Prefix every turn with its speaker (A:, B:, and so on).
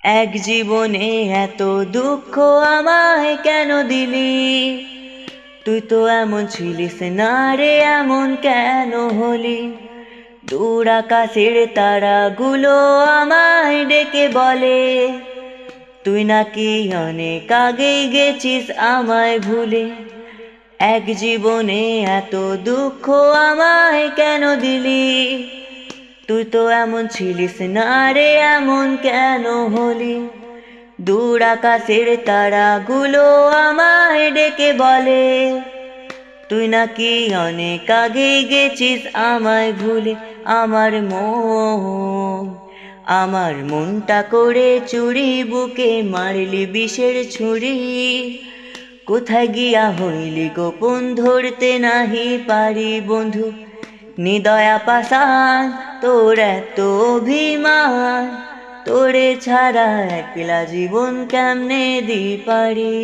A: এক জীবনে এত দুঃখ আমায় কেন দিলি? তুই তো এমন ছিলিস না রে, এমন কেন হলি? দূর আকাশের তারাগুলো আমায় ডেকে বলে, তুই নাকি অনেক আগেই গেছিস আমায় ভুলে। এক জীবনে এত দুঃখ আমায় কেন দিলি? তুই তো এমন ছিলিস না রে, এমন কেন হলি? দূর আকাশের তারাগুলো আমায় ডেকে বলে, তুই নাকি অনেক আগেই গেছিস আমায় ভুলে। আমার মনটা করে চুরি, বুকে মারলি বিষের ছুরি। কোথায় গিয়া হইলি গোপন, ধরতে নাহি পারি বন্ধু। নিদয়া পাষাণ তোর এত অভিমান, তোরে ছাড়া একলা জীবন কেমনে দি পারি।